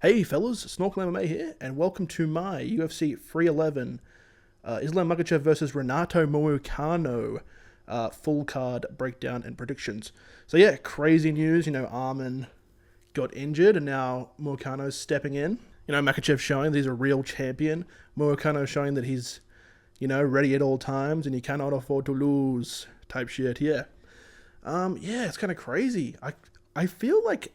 Hey fellas, Snorkel MMA here, and welcome to my UFC 311 Islam Makhachev versus Renato Moicano full card breakdown and predictions. So yeah, crazy news. ARMAN got injured, and now Moicano's stepping in. Makhachev showing that he's a real champion. Moicano showing that he's, ready at all times, and he cannot afford to lose. Type shit. Yeah. It's kind of crazy. I feel like.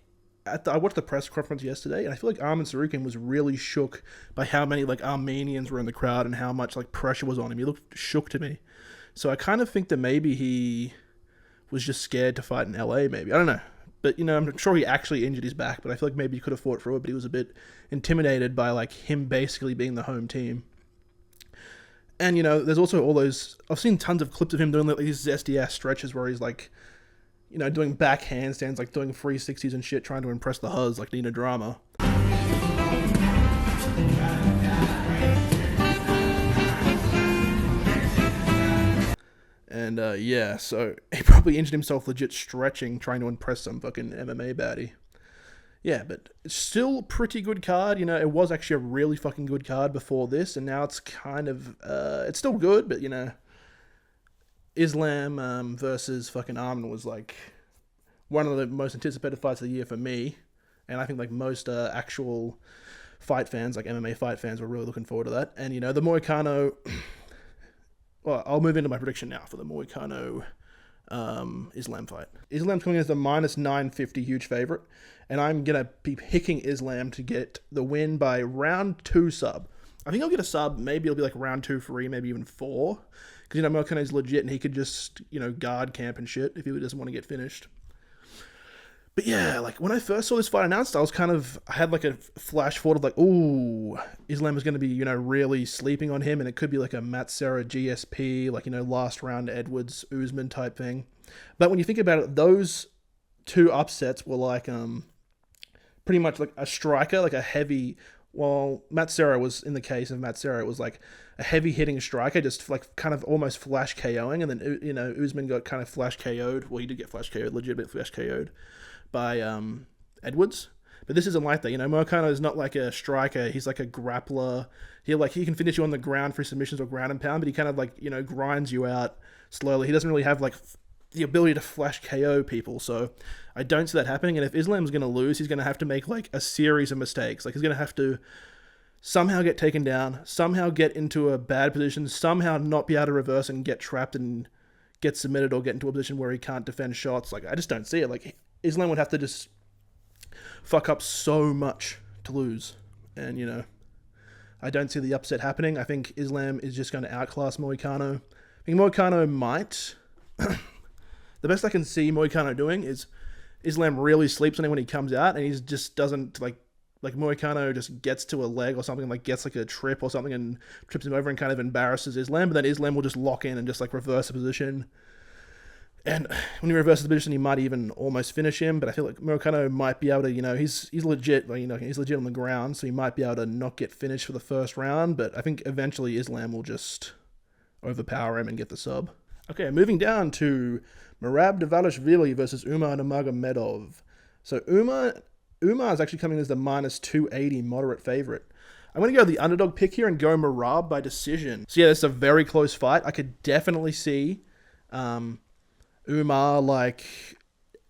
I watched the press conference yesterday, and I feel like Arman Tsarukyan was really shook by how many Armenians were in the crowd and how much pressure was on him. He looked shook to me, so I kind of think that maybe he was just scared to fight in LA. Maybe, I don't know, but I'm sure he actually injured his back. But I feel like maybe he could have fought through it, but he was a bit intimidated by him basically being the home team. And there's also all those. I've seen tons of clips of him doing these zesty ass stretches where he's doing back handstands, doing 360s and shit, trying to impress the huzz like Nina Drama. And, so he probably injured himself legit stretching, trying to impress some fucking MMA baddie. Yeah, but it's still a pretty good card. It was actually a really fucking good card before this, and now it's kind of, it's still good, but, Islam versus fucking Arman was one of the most anticipated fights of the year for me, and I think most actual fight fans, MMA fight fans, were really looking forward to that. And the Moicano. Well, I'll move into my prediction now for the Moicano Islam fight. Islam's coming as the -950 huge favorite, and I'm gonna be picking Islam to get the win by round 2 sub. I think I'll get a sub. Maybe it'll be round 2, 3, maybe even 4. Because, Moicano's legit, and he could just, guard camp and shit if he doesn't want to get finished. But yeah, when I first saw this fight announced, I had a flash forward of ooh, Islam is going to be, really sleeping on him, and it could be a Matt Serra GSP, last round Edwards, Usman type thing. But when you think about it, those two upsets were pretty much a striker, a heavy. Well, Matt Serra was, in the case of Matt Serra, it was a heavy hitting striker, just kind of almost flash KOing, and then Usman got kind of flash KO'd. Well, he did get flash KO'd, legitimate flash KO'd by Edwards. But this isn't like that. Moicano is not a striker. He's a grappler. He can finish you on the ground for submissions or ground and pound, but he kind of grinds you out slowly. He doesn't really have the ability to flash KO people, so I don't see that happening. And if Islam's going to lose, he's going to have to make a series of mistakes. He's going to have to somehow get taken down, somehow get into a bad position, somehow not be able to reverse and get trapped and get submitted or get into a position where he can't defend shots. I just don't see it. Islam would have to just fuck up so much to lose. And, I don't see the upset happening. I think Islam is just going to outclass Moicano. I think Moicano might. The best I can see Moicano doing is Islam really sleeps on him when he comes out, and he just doesn't, Moicano just gets to a leg or something, gets a trip or something and trips him over and kind of embarrasses Islam, but then Islam will just lock in and just reverse the position. And when he reverses the position, he might even almost finish him, but I feel like Moicano might be able to, he's legit, he's legit on the ground, so he might be able to not get finished for the first round, but I think eventually Islam will just overpower him and get the sub. Okay, moving down to Merab Dvalishvili versus Umar Nurmagomedov. So Umar is actually coming as the -280 moderate favorite. I'm going to go the underdog pick here and go Merab by decision. So yeah, this is a very close fight. I could definitely see Umar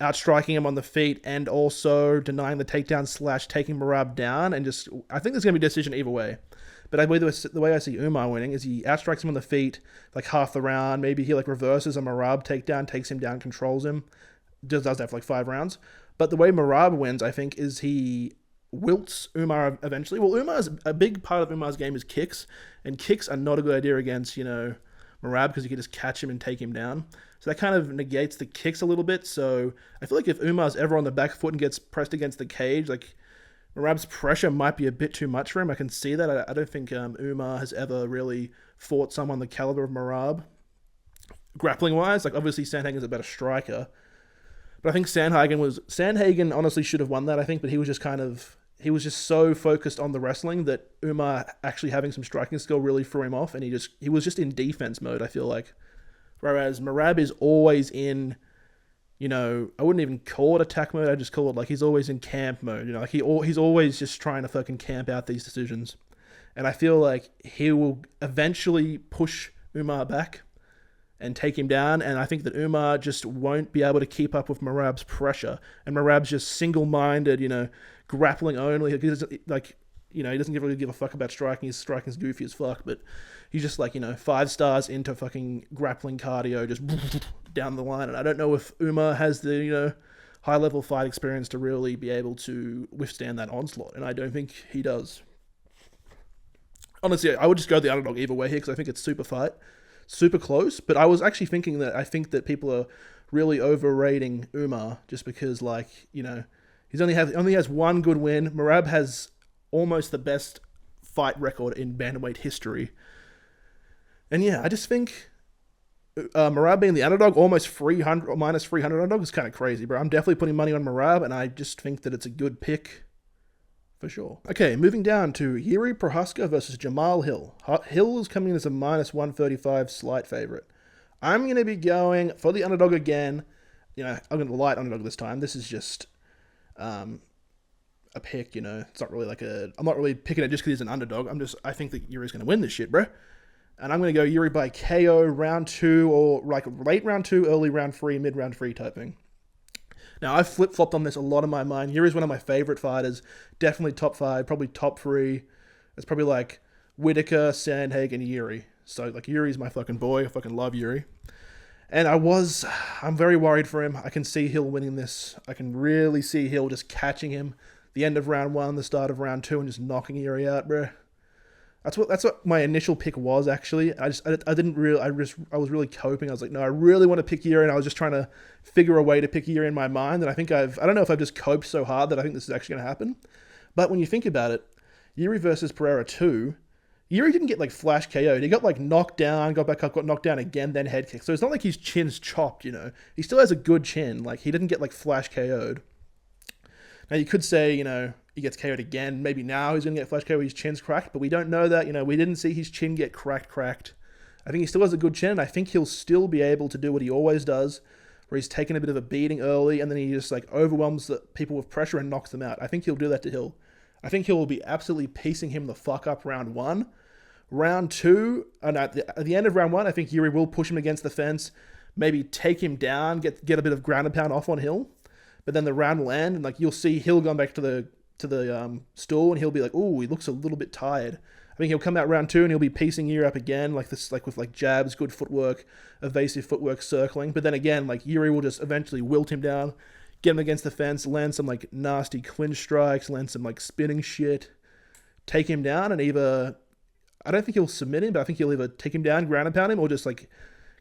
outstriking him on the feet and also denying the takedown / taking Merab down, and I think there's going to be a decision either way. But I believe the way I see Umar winning is he outstrikes him on the feet half the round. Maybe he reverses a Merab takedown, takes him down, controls him. Does that for 5 rounds. But the way Merab wins, I think, is he wilts Umar eventually. Well, a big part of Umar's game is kicks, and kicks are not a good idea against, Merab, because you can just catch him and take him down. So that kind of negates the kicks a little bit. So I feel like if Umar's ever on the back foot and gets pressed against the cage, Merab's pressure might be a bit too much for him. I can see that. I don't think Umar has ever really fought someone the caliber of Merab. Grappling-wise, obviously Sandhagen's a better striker. But I think Sandhagen honestly should have won that, I think, but he was just so focused on the wrestling that Umar actually having some striking skill really threw him off, and he was just in defense mode, I feel like. Whereas Merab is always in I wouldn't even call it attack mode. I just call it like he's always in camp mode. Like he's always just trying to fucking camp out these decisions. And I feel like he will eventually push Umar back and take him down. And I think that Umar just won't be able to keep up with Merab's pressure. And Merab's just single-minded, grappling only. He doesn't, he doesn't really give a fuck about striking. His striking's goofy as fuck, but he's just 5 stars into fucking grappling cardio, just down the line. And I don't know if Umar has the, high-level fight experience to really be able to withstand that onslaught. And I don't think he does. Honestly, I would just go the underdog either way here because I think it's super fight. Super close, but I was actually thinking that I think that people are really overrating Umar just because, he's only has one good win. Merab has almost the best fight record in bantamweight history, and yeah, I just think Merab being the underdog, almost 300 or minus 300 underdog, is kind of crazy, bro. I'm definitely putting money on Merab, and I just think that it's a good pick. For sure. Okay, moving down to Jiri Prochazka versus Jamahal Hill. Hill is coming in as a minus 135 slight favorite. I'm going to be going for the underdog again. I'm going to light underdog this time. This is just a pick, It's not really I'm not really picking it just because he's an underdog. I think that Jiri's going to win this shit, bro. And I'm going to go Jiri by KO round 2 or late round 2, early round 3, mid round 3 type thing. Now, I've flip-flopped on this a lot in my mind. Jiri's one of my favorite fighters. Definitely top 5, probably top 3. It's probably Whittaker, Sandhagen, and Jiri. So, Jiri's my fucking boy. I fucking love Jiri. And I'm very worried for him. I can see Hill winning this. I can really see Hill just catching him the end of round 1, the start of round 2, and just knocking Jiri out, bro. That's what my initial pick was, actually. I was really coping. I was like, no, I really want to pick Jiri, and I was just trying to figure a way to pick Jiri in my mind, and I don't know if I've just coped so hard that I think this is actually going to happen. But when you think about it, Jiri versus Ferreira 2, Jiri didn't get flash KO'd. He got knocked down, got back up, got knocked down again, then head kicked. So it's not like his chin's chopped, He still has a good chin. He didn't get flash KO'd. Now you could say, he gets KO'd again. Maybe now he's going to get flash KO, his chin's cracked, but we don't know that. We didn't see his chin get cracked. I think he still has a good chin, and I think he'll still be able to do what he always does, where he's taken a bit of a beating early, and then he just overwhelms the people with pressure and knocks them out. I think he'll do that to Hill. I think Hill will be absolutely piecing him the fuck up round 1. Round 2, and at the end of round 1, I think Jiri will push him against the fence, maybe take him down, get a bit of ground and pound off on Hill, but then the round will end, and you'll see Hill going back to the stool, and he'll be ooh, he looks a little bit tired. I think he'll come out round 2 and he'll be piecing Jiri up again, with jabs, good footwork, evasive footwork, circling. But then again, Jiri will just eventually wilt him down, get him against the fence, land some nasty clinch strikes, land some spinning shit, take him down, and either I don't think he'll submit him, but I think he'll either take him down, ground and pound him, or just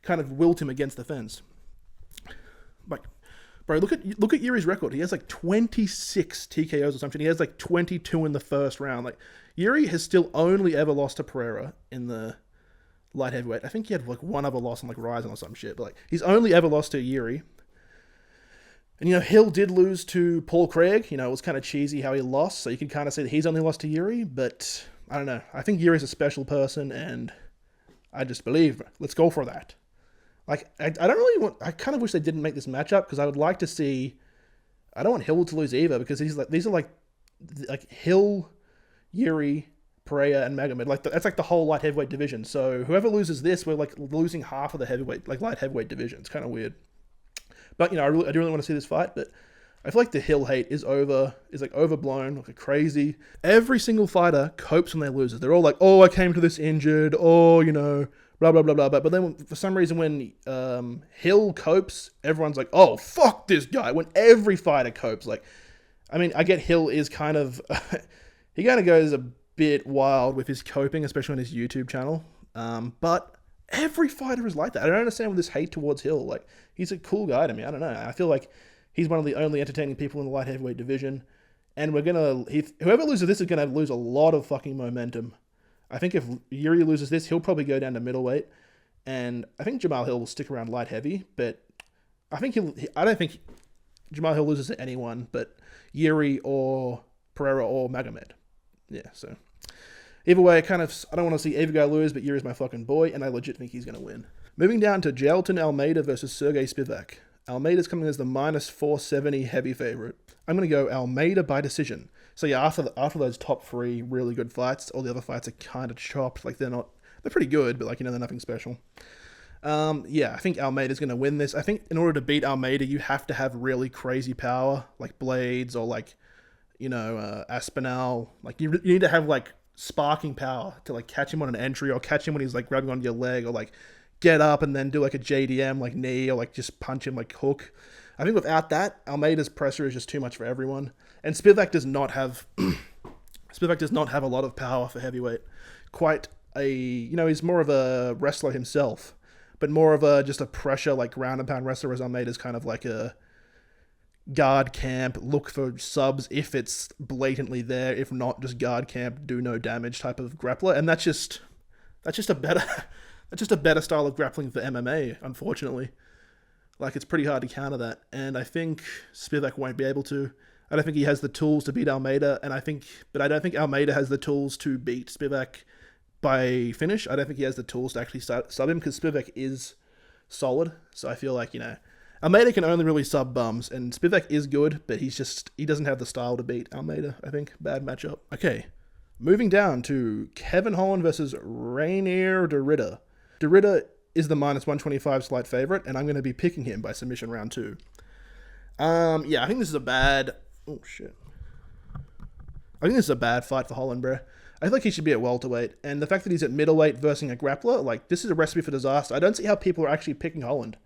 kind of wilt him against the fence. Bro, look at Jiri's record. He has 26 TKOs or something. He has 22 in the first round. Jiri has still only ever lost to Ferreira in the light heavyweight. I think he had one other loss on Ryzen or some shit, but he's only ever lost to Jiri. And Hill did lose to Paul Craig. It was kind of cheesy how he lost, so you can kind of say that he's only lost to Jiri, but I don't know. I think Jiri's a special person, and I just believe. Let's go for that. I don't really want. I kind of wish they didn't make this matchup because I would like to see. I don't want Hill to lose either because these are Hill, Jiri, Pereira, and Magomed. That's the whole light heavyweight division. So whoever loses this, we're losing half of the heavyweight, light heavyweight division. It's kind of weird. But I do really want to see this fight. But I feel the Hill hate is overblown, crazy. Every single fighter copes when they lose. They're all oh, I came to this injured. Oh, blah, blah, blah, blah. But then for some reason when Hill copes, everyone's oh, fuck this guy. When every fighter copes, I get Hill is kind of, he kind of goes a bit wild with his coping, especially on his YouTube channel. But every fighter is like that. I don't understand this hate towards Hill. He's a cool guy to me. I don't know. I feel he's one of the only entertaining people in the light heavyweight division. And whoever loses this is going to lose a lot of fucking momentum. I think if Jiri loses this, he'll probably go down to middleweight, and I think Jamahal Hill will stick around light heavy. But I don't think Jamahal Hill loses to anyone but Jiri or Pereira or Magomed. Yeah, so either way, I don't want to see either guy lose, but Jiri's my fucking boy, and I legit think he's going to win. Moving down to Jailton Almeida versus Serghei Spivac. Almeida's coming as the minus 470 heavy favorite. I'm going to go Almeida by decision. So yeah, after those top three really good fights, all the other fights are kind of chopped. Like they're pretty good, but like, they're nothing special. Yeah, I think Almeida's going to win this. I think in order to beat Almeida, you have to have really crazy power, like blades or like, Aspinall. Like you need to have like sparking power to like catch him on an entry or catch him when he's like grabbing onto your leg or like get up and then do like a JDM like knee or like just punch him like hook. I think without that, Almeida's pressure is just too much for everyone. And Spivac does not have a lot of power for heavyweight. He's more of a wrestler himself, but more of just a pressure like ground and pound wrestler, as Almeida's kind of like a guard camp, look for subs if it's blatantly there, if not just guard camp, do no damage type of grappler. And that's just a better style of grappling for MMA, unfortunately. Like, it's pretty hard to counter that, and I think Spivac won't be able to. I don't think he has the tools to beat Almeida, but I don't think Almeida has the tools to beat Spivac by finish. I don't think he has the tools to actually sub him, because Spivac is solid. So I feel like, Almeida can only really sub bums, and Spivac is good, but he doesn't have the style to beat Almeida, I think. Bad matchup. Okay, moving down to Kevin Holland versus Reinier de Ridder. De Ridder is the minus 125 slight favorite, and I'm going to be picking him by submission round 2. Yeah, I think this is a bad... Oh, shit. I think this is a bad fight for Holland, bro. I feel like he should be at welterweight, and the fact that he's at middleweight versus a grappler, like, this is a recipe for disaster. I don't see how people are actually picking Holland.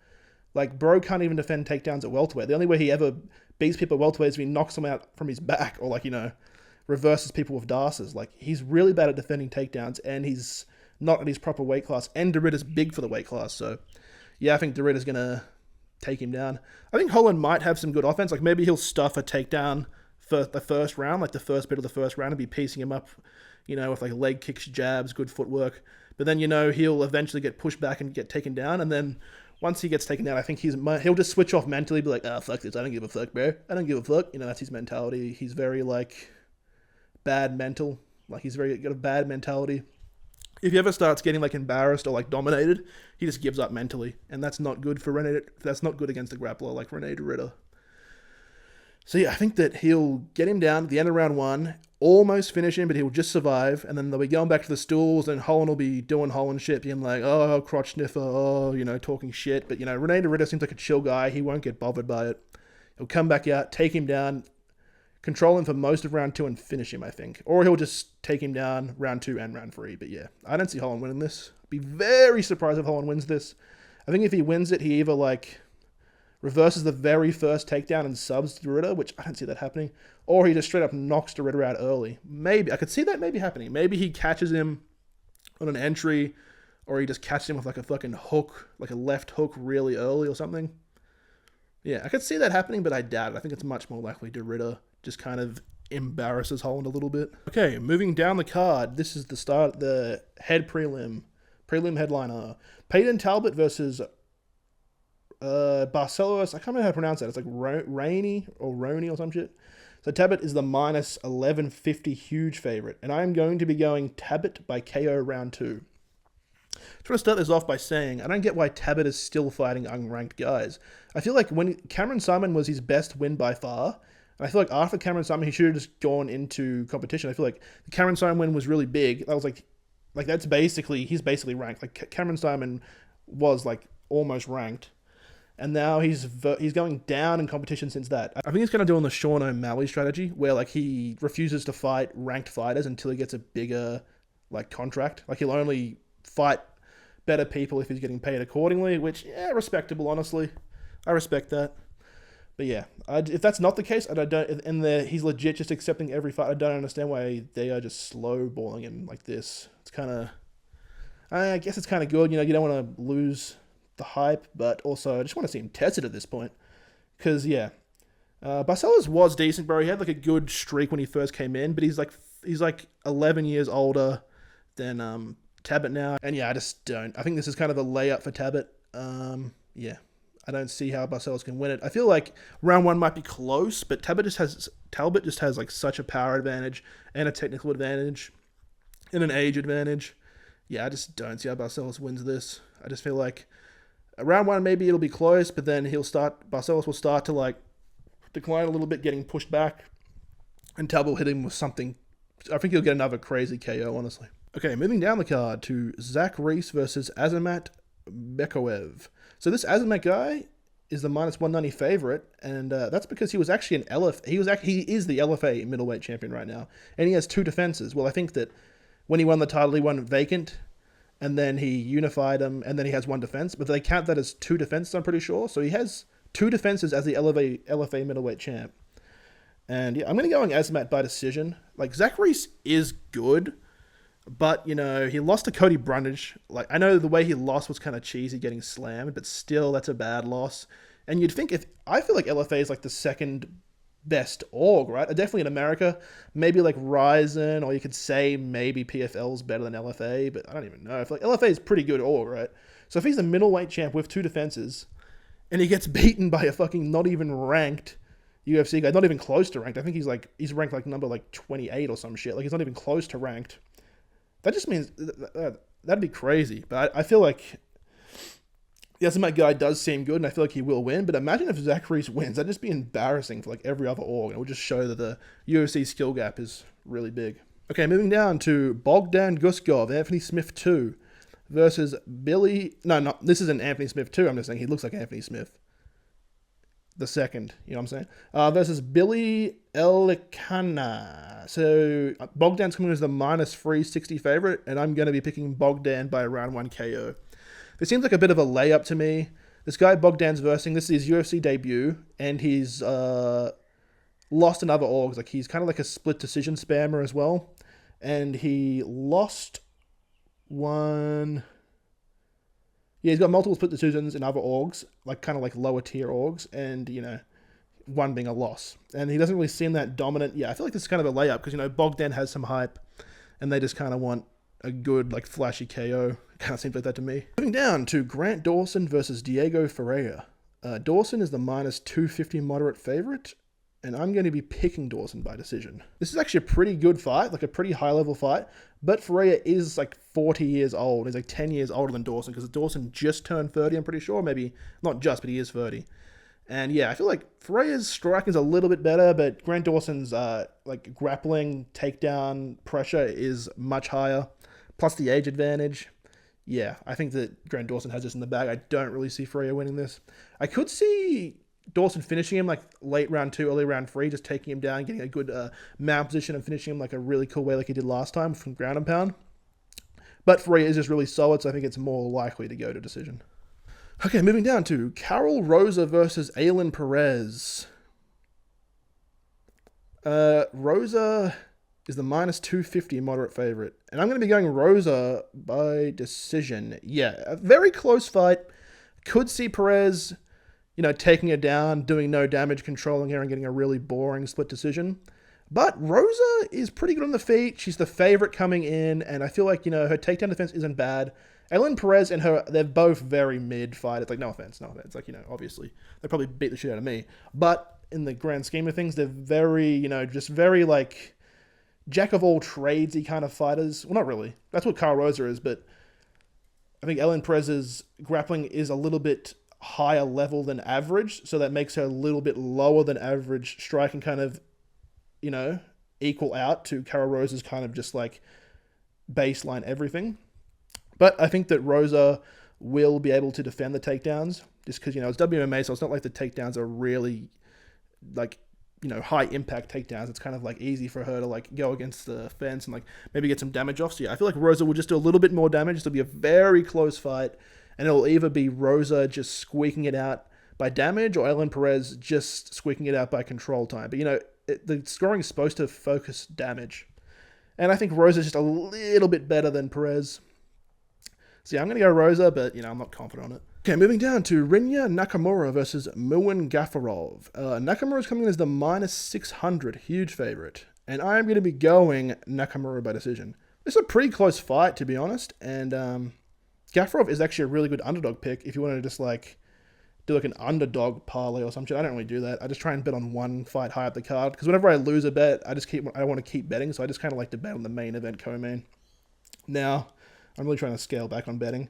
Like, bro can't even defend takedowns at welterweight. The only way he ever beats people at welterweight is if he knocks them out from his back, or, like, reverses people with darces. Like, he's really bad at defending takedowns, and he's not at his proper weight class, and De Ridder's big for the weight class, so yeah, I think De Ridder's going to take him down. I think Holland might have some good offense, like maybe he'll stuff a takedown for the first round, like the first bit of the first round, and be piecing him up, with like leg kicks, jabs, good footwork, but then, he'll eventually get pushed back and get taken down, and then once he gets taken down, I think he'll just switch off mentally, be like, fuck this, I don't give a fuck, bro, I don't give a fuck, that's his mentality. He's very, like, bad mental, like he's got a bad mentality. If he ever starts getting like embarrassed or like dominated, he just gives up mentally, and that's not good for René. That's not good against a grappler like René de Ridder. So yeah, I think that he'll get him down at the end of round 1, almost finish him, but he'll just survive, and then they'll be going back to the stools, and Holland will be doing Holland shit, being like, oh, crotch sniffer, talking shit. But René de Ridder seems like a chill guy. He won't get bothered by it. He'll come back out, take him down, control him for most of round 2 and finish him, I think. Or he'll just take him down round 2 and round 3. But yeah, I don't see Holland winning this. I'd be very surprised if Holland wins this. I think if he wins it, he either like reverses the very first takedown and subs De Ridder, which I don't see that happening, or he just straight up knocks De Ridder out early. Maybe. I could see that maybe happening. Maybe he catches him on an entry, or he just catches him with like a fucking hook, like a left hook really early or something. Yeah, I could see that happening, but I doubt it. I think it's much more likely De Ridder just kind of embarrasses Holland a little bit. Okay, moving down the card. This is the head prelim headliner. Payton Talbott versus Barcelos. I can't remember how to pronounce that. It's like Raoni or some shit. So Talbott is the minus 1150 huge favorite, and I am going to be going Talbott by KO round 2. I just want to start this off by saying I don't get why Talbott is still fighting unranked guys. I feel like when Cameron Simon was his best win by far, and I feel like after Cameron Simon, he should have just gone into competition. I feel like the Cameron Simon win was really big. That was like he's basically ranked. Like Cameron Simon was like almost ranked, and now he's going down in competition since that. I think he's kind of doing the Sean O'Malley strategy, where like he refuses to fight ranked fighters until he gets a bigger like contract. Like he'll only fight better people if he's getting paid accordingly, which respectable, honestly. I respect that. But yeah, if that's not the case, he's legit just accepting every fight, I don't understand why they are just slow balling him like this. It's kind of, I guess it's kind of good. You don't want to lose the hype, but also I just want to see him tested at this point. Because yeah, Barcelos was decent, bro. He had like a good streak when he first came in, but he's like 11 years older than Talbott now. And yeah, I think this is kind of a layup for Talbott. Yeah. I don't see how Barcelos can win it. I feel like round 1 might be close, but Talbott just has like such a power advantage and a technical advantage and an age advantage. Yeah, I just don't see how Barcelos wins this. I just feel like Round one, maybe it'll be close, but then Barcelos will start to like decline a little bit, getting pushed back, and Talbott will hit him with something. I think he'll get another crazy KO, honestly. Okay, moving down the card to Zach Reese versus Azamat Bekoev. So this Azamat guy is the -190 favorite, and that's because he was actually an he is the LFA middleweight champion right now, and he has 2 defenses. Well, I think that when he won the title, he won vacant, and then he unified them, and then he has 1 defense, but they count that as 2 defenses, I'm pretty sure. So he has 2 defenses as the LFA middleweight champ. And yeah, I'm going to go on Azamat by decision. Like, Zach Reese is good, but, you know, he lost to Cody Brundage. Like, I know the way he lost was kind of cheesy, getting slammed, but still, that's a bad loss. And you'd think I feel like LFA is like the second best org, right? Definitely in America, maybe like Ryzen, or you could say maybe PFL's better than LFA, but I don't even know. I feel like LFA is pretty good org, right? So if he's a middleweight champ with 2 defenses, and he gets beaten by a fucking not even ranked UFC guy, not even close to ranked. I think he's ranked like number like 28 or some shit. Like, he's not even close to ranked. That just means that'd be crazy. But I feel like the Azamat guy does seem good, and I feel like he will win. But imagine if Zach Reese wins. That'd just be embarrassing for like every other org. And it would just show that the UFC skill gap is really big. Okay, moving down to Bogdan Guskov, Anthony Smith 2 versus Billy. No, this isn't Anthony Smith 2. I'm just saying he looks like Anthony Smith the second, you know what I'm saying? Versus Billy Elekana. So Bogdan's coming as the -360 favorite, and I'm going to be picking Bogdan by round 1 KO. This seems like a bit of a layup to me. This guy Bogdan's versing, this is his UFC debut, and he's lost in other orgs. Like, he's kind of like a split decision spammer as well, and he lost one. Yeah, he's got multiple split decisions in other orgs, like kind of like lower tier orgs, and, you know, one being a loss. And he doesn't really seem that dominant. Yeah, I feel like this is kind of a layup because, you know, Bogdan has some hype, and they just kind of want a good, like, flashy KO. Kind of seems like that to me. Moving down to Grant Dawson versus Diego Ferreira. Dawson is the -250 moderate favorite, and I'm going to be picking Dawson by decision. This is actually a pretty good fight, like a pretty high-level fight, but Ferreira is like 40 years old. He's like 10 years older than Dawson, because Dawson just turned 30, I'm pretty sure. Maybe not just, but he is 30. And yeah, I feel like Ferreira's striking is a little bit better, but Grant Dawson's like grappling, takedown pressure is much higher, plus the age advantage. Yeah, I think that Grant Dawson has this in the bag. I don't really see Ferreira winning this. I could see Dawson finishing him like late round 2, early round 3, just taking him down, getting a good mount position and finishing him like a really cool way like he did last time from ground and pound. But Ferreira is just really solid, so I think it's more likely to go to decision. Okay, moving down to Karol Rosa versus Ailin Perez. Rosa is the -250 moderate favorite, and I'm going to be going Rosa by decision. Yeah, a very close fight. Could see Perez, you know, taking her down, doing no damage, controlling her, and getting a really boring split decision. But Rosa is pretty good on the feet. She's the favorite coming in, and I feel like, you know, her takedown defense isn't bad. Ailin Perez and her, they're both very mid-fight. It's like, no offense. Like, you know, obviously, they probably beat the shit out of me. But in the grand scheme of things, they're very, you know, just very, like, jack-of-all-tradesy kind of fighters. Well, not really. That's what Karol Rosa is, but I think Ailin Perez's grappling is a little bit higher level than average, so that makes her a little bit lower than average strike and kind of, you know, equal out to Karol Rosa's kind of just like baseline everything. But I think that Rosa will be able to defend the takedowns just because, you know, it's WMA, so it's not like the takedowns are really like, you know, high impact takedowns. It's kind of like easy for her to like go against the fence and like maybe get some damage off. So yeah, I feel like Rosa will just do a little bit more damage. This will be a very close fight, and it'll either be Rosa just squeaking it out by damage or Ailin Perez just squeaking it out by control time. But, you know, the scoring is supposed to focus damage. And I think Rosa's just a little bit better than Perez. So yeah, I'm going to go Rosa, but, you know, I'm not confident on it. Okay, moving down to Reinier Nakamura versus Muin Gafarov. Nakamura's coming in as the -600, huge favorite. And I'm going to be going Nakamura by decision. This is a pretty close fight, to be honest. And Gafarov is actually a really good underdog pick if you want to just like do like an underdog parlay or some shit. I don't really do that. I just try and bet on one fight high up the card, because whenever I lose a bet, I want to keep betting, so I just kind of like to bet on the main event co-main. Now, I'm really trying to scale back on betting.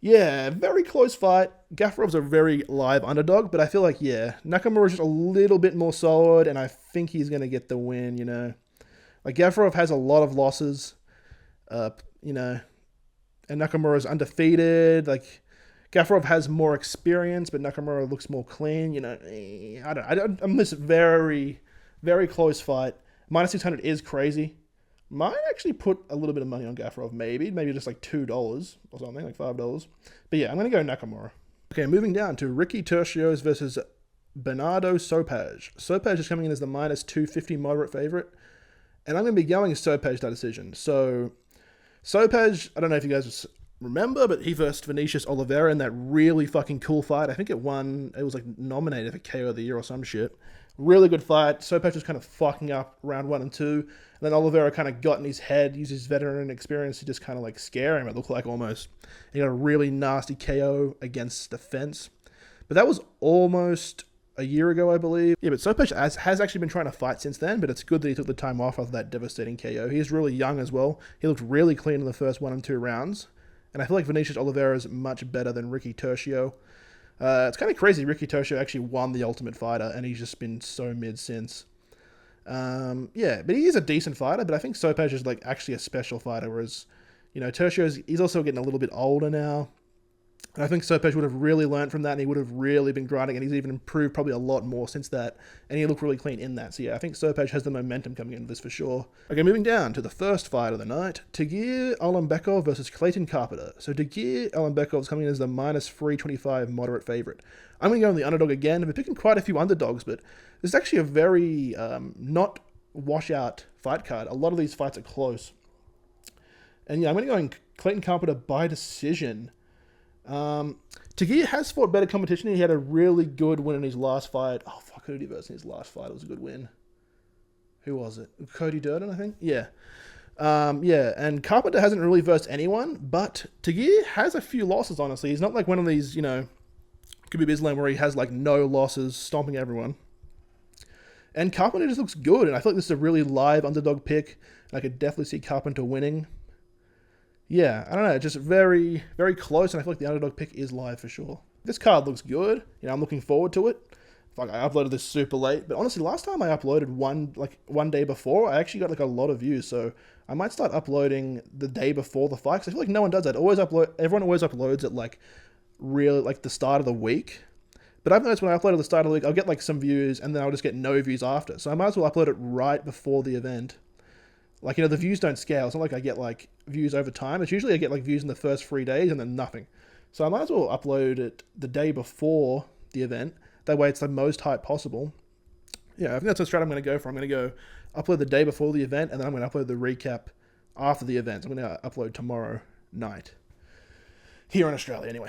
Yeah, very close fight. Gafarov's a very live underdog, but I feel like, yeah, Nakamura's just a little bit more solid, and I think he's going to get the win, you know. Like, Gafarov has a lot of losses, you know, and Nakamura's undefeated. Like, Gafarov has more experience, but Nakamura looks more clean, you know. I'm this very, very close fight. Minus 600 is crazy. Might actually put a little bit of money on Gafarov, maybe just like $2 or something, like $5. But yeah, I'm going to go Nakamura. Okay, moving down to Ricky Tercios versus Bernardo Sopaj. Sopaj is coming in as the minus 250 moderate favorite, and I'm going to be going Sopaj that decision. So Sopaj, I don't know if you guys remember, but he versed Vinicius Oliveira in that really fucking cool fight. I think it was like nominated for KO of the year or some shit. Really good fight. Sopaj was kind of fucking up round 1 and 2. And then Oliveira kind of got in his head, used his veteran experience to just kind of like scare him, it looked like almost. He got a really nasty KO against the fence. But that was almost a year ago, I believe. Yeah, but Sopaj has actually been trying to fight since then, but it's good that he took the time off after that devastating KO. He's really young as well. He looked really clean in the first 1 and 2 rounds. And I feel like Vinicius Oliveira is much better than Ricky Tercio. It's kind of crazy. Ricky Tercio actually won the Ultimate Fighter, and he's just been so mid since. Yeah, but he is a decent fighter, but I think Sopaj is like actually a special fighter, whereas, you know, Tercio he's also getting a little bit older now. And I think Sopaj would have really learned from that, and he would have really been grinding, and he's even improved probably a lot more since that, and he looked really clean in that. So yeah, I think Sopaj has the momentum coming into this for sure. Okay, moving down to the first fight of the night, Tagir Alembekov versus Clayton Carpenter. So Tagir Alembekov is coming in as the minus 325 moderate favorite. I'm going to go on the underdog again. I've been picking quite a few underdogs, but this is actually a very not washout fight card. A lot of these fights are close. And yeah, I'm going to go in Clayton Carpenter by decision. Tagir has fought better competition. He had a really good win in his last fight. Oh, fuck, who did he verse in his last fight? It was a good win. Who was it? Cody Durden, I think? Yeah. Yeah, and Carpenter hasn't really versed anyone, but Tagir has a few losses, honestly. He's not like one of these, you know, Khabib Islam where he has like no losses, stomping everyone. And Carpenter just looks good, and I feel like this is a really live underdog pick. I could definitely see Carpenter winning. Yeah, I don't know, just very, very close, and I feel like the underdog pick is live for sure. This card looks good. You know, I'm looking forward to it. Like, I uploaded this super late, but honestly, last time I uploaded one day before, I actually got like a lot of views, so I might start uploading the day before the fight, because I feel like no one does that. Everyone always uploads at like really like the start of the week. But I've noticed when I upload at the start of the week, I'll get like some views, and then I'll just get no views after. So I might as well upload it right before the event. Like, you know, the views don't scale. It's not like I get, like, views over time. It's usually I get, like, views in the first 3 days and then nothing. So I might as well upload it the day before the event. That way it's the most hype possible. Yeah, I think that's the strat I'm going to go for. I'm going to go upload the day before the event, and then I'm going to upload the recap after the event. So I'm going to upload tomorrow night. Here in Australia, anyway.